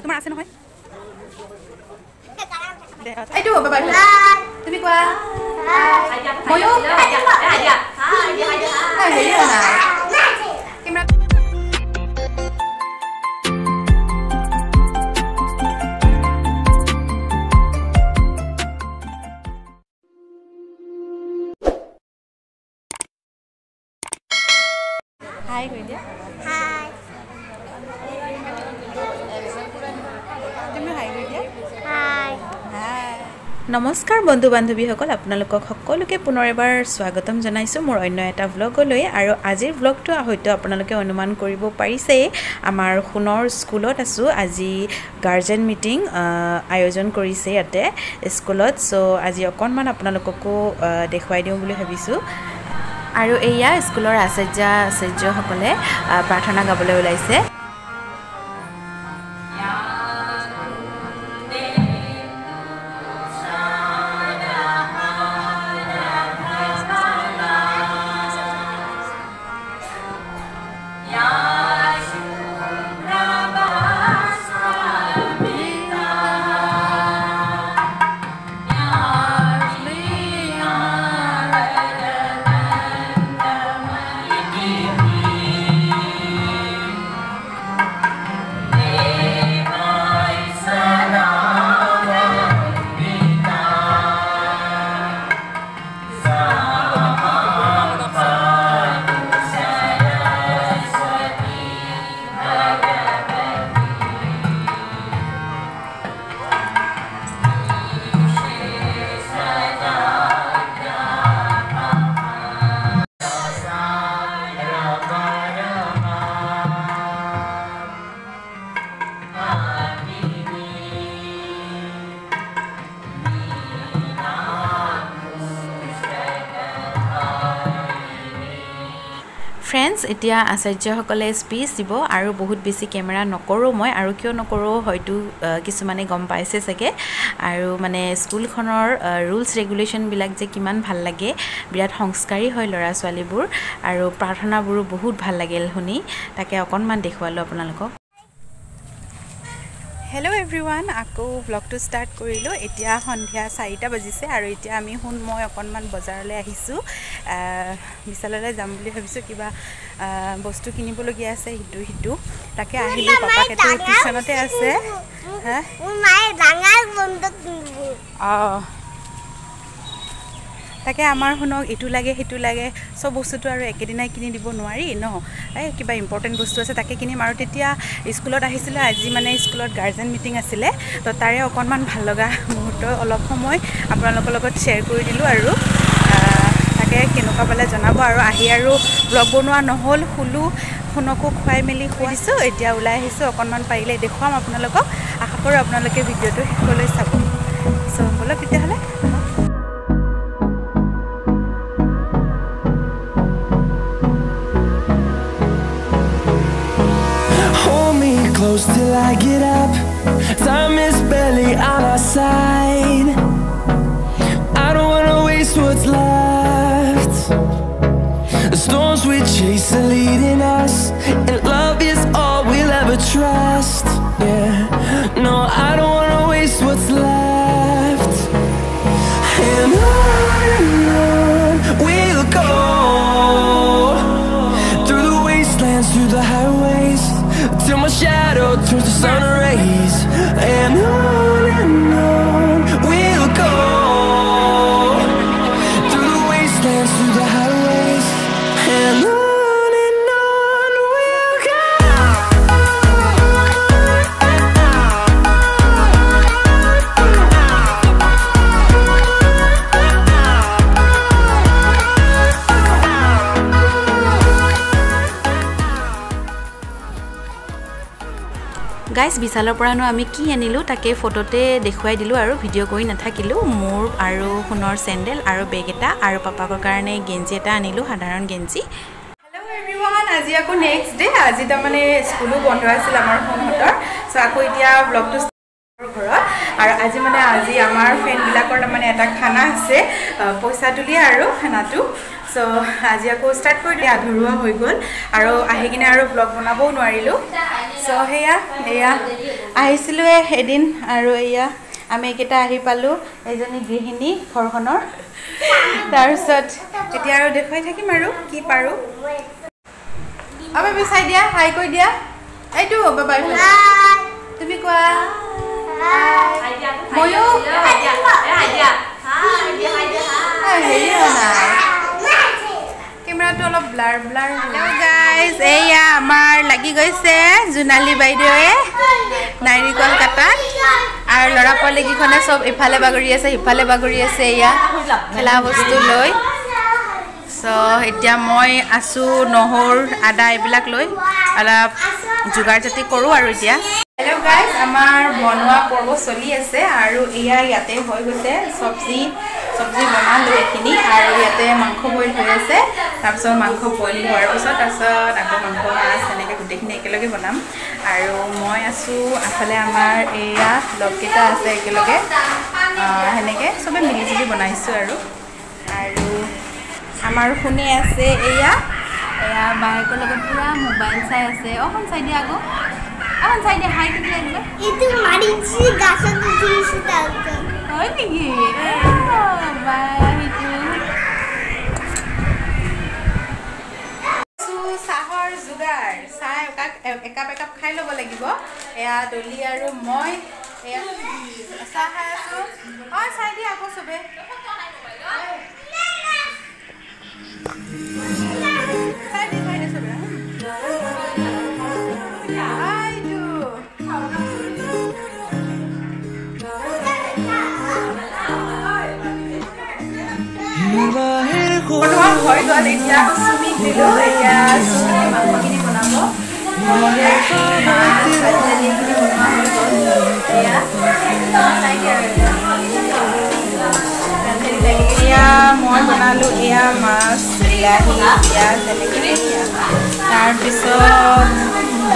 তোমাৰ আছে নহয় এইটো বাবাই তুমি কোৱা ময়ো হাই কৈ দিয়া হাই তুমি হাই কৈ দিয়া হাই হাই নমস্কাৰ বন্ধু বান্ধৱীসকল আপোনালোকক সকলোকে পুনৰ এবাৰ স্বাগতম জনাইছোঁ মোৰ অন্য এটা ব্লগলৈ আৰু আজিৰ ব্লগটো হয়তো আপোনালোকে অনুমান কৰিব পাৰিছে আমাৰ সোণৰ স্কুলত আছোঁ আজি গাৰ্জেন মিটিং আয়োজন কৰিছে ইয়াতে স্কুলত সো আজি অকণমান আপোনালোককো দেখুৱাই দিওঁ বুলি ভাবিছোঁ আৰু এয়া স্কুলৰ আচাৰ্যসকলে প্ৰাৰ্থনা গাবলৈ ওলাইছে ফ্ৰেণ্ডছ এতিয়া আচাৰ্যসকলে স্পীচ দিব আৰু বহুত বেছি কেমেৰা নকৰোঁ মই আৰু কিয় নকৰোঁ হয়তো কিছুমানে গম পাইছে চাগে আৰু মানে স্কুলখনৰ ৰুলছ ৰেগুলেশ্যনবিলাক যে কিমান ভাল লাগে বিৰাট সংস্কাৰী হয় ল'ৰা ছোৱালীবোৰ আৰু প্ৰাৰ্থনাবোৰো বহুত ভাল লাগিল শুনি তাকে অকণমান দেখুৱালোঁ আপোনালোকক হেল্ল' এভৰিৱান আকৌ ব্লগটো ষ্টাৰ্ট কৰিলোঁ এতিয়া সন্ধিয়া 4টা বাজিছে আৰু এতিয়া আমি মই অকণমান বজাৰলৈ আহিছোঁ বিশাললৈ যাম বুলি ভাবিছোঁ কিবা বস্তু কিনিবলগীয়া আছে সিটো তাকে আহিলোঁ পাপাকেতো টিউশ্যনতে আছে অঁ তাকে আমাৰ শুনক ইটো লাগে সিটো লাগে সব বস্তুটো আৰু একেদিনাই কিনি দিব নোৱাৰি ন এই কিবা ইম্পৰ্টেণ্ট বস্তু আছে তাকে কিনিম আৰু তেতিয়া স্কুলত আহিছিলোঁ আজি মানে স্কুলত গাৰ্জেন মিটিং আছিলে তো তাৰে অকণমান ভাল লগা মুহূৰ্ত অলপ সময় আপোনালোকৰ লগত শ্বেয়াৰ কৰি দিলোঁ আৰু তাকে কেনেকুৱা পালে জনাব আৰু আহি আৰু ব্লগ বনোৱা নহ'ল শুনকো খুৱাই মেলি শুৱাইছোঁ এতিয়া ওলাই আহিছোঁ অকণমান পাৰিলে দেখুৱাম আপোনালোকক আশা কৰোঁ আপোনালোকে ভিডিঅ'টো শেষলৈ চাব চ' ব'লক তেতিয়াহ'লে Close till I get up. Time is barely on our side. I don't wanna waste what's left. The storms we chase are leading us, and love is all we'll ever trust. Yeah, no, I don't wanna waste what's left. And on we'll go, through the wastelands, through the highways, till my shadow turns to sun rays. And on we'll go, through the wastelands, through the highways. And on we'll go. Guys বিশালৰ পৰানো আমি কি আনিলোঁ তাকে ফটোতে দেখুৱাই দিলোঁ আৰু video' কৰি নাথাকিলোঁ মোৰ আৰু সোণৰ চেণ্ডেল আৰু বেগ এটা আৰু পাপাকৰ কাৰণে গেঞ্জি এটা আনিলোঁ সাধাৰণ গেঞ্জি হেল্ল' এভৰিৱান আজি আকৌ নেক্সট ডে আজি তাৰমানে স্কুলো বন্ধ আছিল আমাৰ সোণহঁতৰ চ' আকৌ এতিয়া ব্লগটো ঘৰত আৰু আজি আমাৰ ফ্ৰেণ্ডবিলাকৰ মানে এটা খানা আছে পইচা তুলি আৰু খানাটো সো আজি আকৌ ষ্টাৰ্ট কৰি দিয়া আধৰুৱা হৈ গ'ল আৰু আহি কিনে আৰু ব্লগ বনাবও নোৱাৰিলোঁ সো এয়া আহিছিলোঁ এদিন আৰু এয়া আমি কেইটা আহি পালোঁ এজনী গৃহিণী ঘৰখনৰ তাৰপিছত এতিয়া আৰু দেখুৱাই থাকিম আৰু কি পাৰোঁ বেবি চাই দিয়া হাই কৈ দিয়া এইটো বাবাই তুমি কোৱা ময়ো কেমেৰাটো অলপ ব্লাৰ হেল্ল' গাইজ এয়া আমাৰ লাগি গৈছে জোনালী বাইদেৱে নাৰিকল কাটাত আৰু ল'ৰা পোৱালীকেইখনে চব ইফালে বাগৰি আছে সিফালে বাগৰি আছে এয়া খেলা বস্তু লৈ সো এতিয়া মই আছোঁ নহৰু আদা এইবিলাক লৈ অলপ যোগাৰ জাতি কৰোঁ আৰু এতিয়া হেল্ল' গাইজ আমাৰ বনোৱা পৰ্ব চলি আছে আৰু এয়া ইয়াতে হৈ গৈছে চব্জি বনালোঁ এইখিনি আৰু ইয়াতে মাংস বইল হৈ আছে তাৰপিছত মাংস বইল হোৱাৰ পিছত তাৰপিছত আকৌ মাংস মাছ এনেকৈ গোটেইখিনি একেলগে বনাম আৰু মই আছোঁ আগফালে আমাৰ এয়া লগকেইটা আছে একেলগে সেনেকৈ চবে মিলিজুলি বনাইছোঁ আৰু আমাৰ শুনি আছে এয়া বায়েকৰ লগত পুৰা মোবাইল চাই আছে অকণ চাই দিয়া আকৌ অকণ চাই দিয়া হাই কেতিয়া আহিলে এইটো মাৰিছি গাছত উঠিছে তাতে হয় নেকি চাহৰ যোগাৰ চাহ একাপ খাই ল'ব লাগিব এয়া দলি আৰু মই এয়া চাহ খাই আছোঁ চাই দিয়া আকৌ চবে হৈ গ'ল এতিয়া চুমিক দিলোঁ এতিয়া চুমি মাংসখিনি বনাব এয়া মই বনালোঁ এয়া মাছ বিলাহী পিঁয়াজ তেনেকৈ তাৰপিছত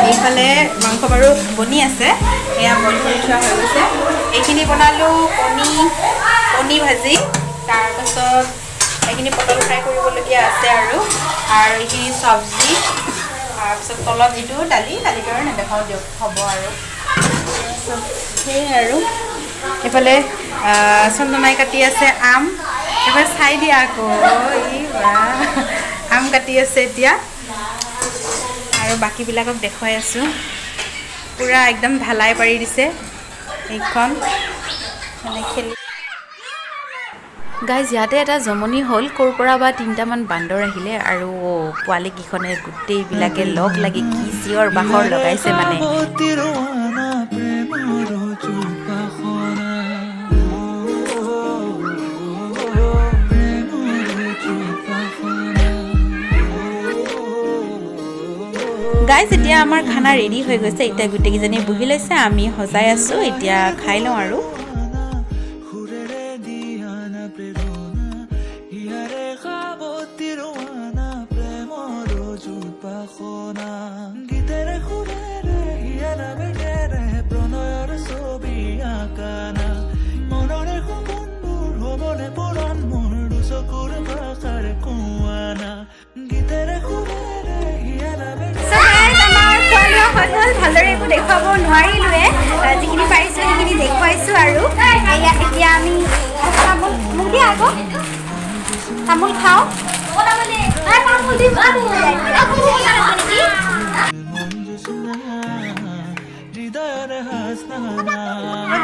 এইফালে মাংস বাৰু বনি আছে এয়া বইল কৰি থোৱা হৈ গৈছে এইখিনি বনালোঁ কণী ভাজি তাৰপাছত এইখিনি পটল ফ্ৰাই কৰিবলগীয়া আছে আৰু এইখিনি চব্জি তাৰপিছত তলত এইটো দালিটো আৰু নেদেখাওঁ দিয়ক হ'ব আৰু সেয়াই আৰু এইফালে চন্দনাই কাটি আছে আম এবাৰ চাই দিয়া আকৌ আম কাটি আছে এতিয়া আৰু বাকীবিলাকক দেখুৱাই আছোঁ পুৰা একদম ঢালাই পাৰি দিছে এইখন মানে খেলি গাইজ ইয়াতে এটা জমনি হ'ল ক'ৰ পৰা বা 3টামান বান্দৰ আহিলে আৰু পোৱালীকেইখনে গোটেইবিলাকে লগ লাগি কি চিঞৰ বাখৰ লগাইছে মানে গাইজ এতিয়া আমাৰ খানা ৰেডি হৈ গৈছে এতিয়া গোটেইকেইজনী বহি লৈছে আমি সজাই আছোঁ এতিয়া খাই লওঁ আৰু ভালদৰে একো দেখুৱাব নোৱাৰিলোৱে যিখিনি পাৰিছোঁ সেইখিনি দেখুৱাইছোঁ আৰু এতিয়া আমি মোক দিয়া আকৌ তামোল খাওঁ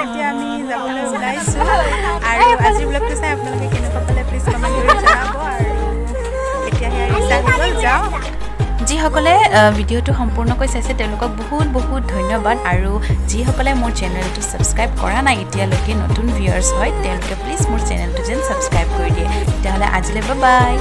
এতিয়া আমি যাবলৈ ওলাইছোঁ আৰু আজিৰ ব্লগটো চাই আপোনালোকে কেনেকুৱা পালে প্লিজ কমেণ্ট কৰি জনাব আৰু এতিয়া যাওঁ যিসকলে ভিডিঅ'টো সম্পূৰ্ণকৈ চাইছে তেওঁলোকক বহুত ধন্যবাদ আৰু যিসকলে মোৰ চেনেলটো ছাবস্ক্ৰাইব কৰা নাই এতিয়ালৈকে নতুন ভিউৱাৰ্ছ হয় তেওঁলোকে প্লিজ মোৰ চেনেলটো যেন ছাবস্ক্ৰাইব কৰি দিয়ে তেতিয়াহ'লে আজিলৈ বাই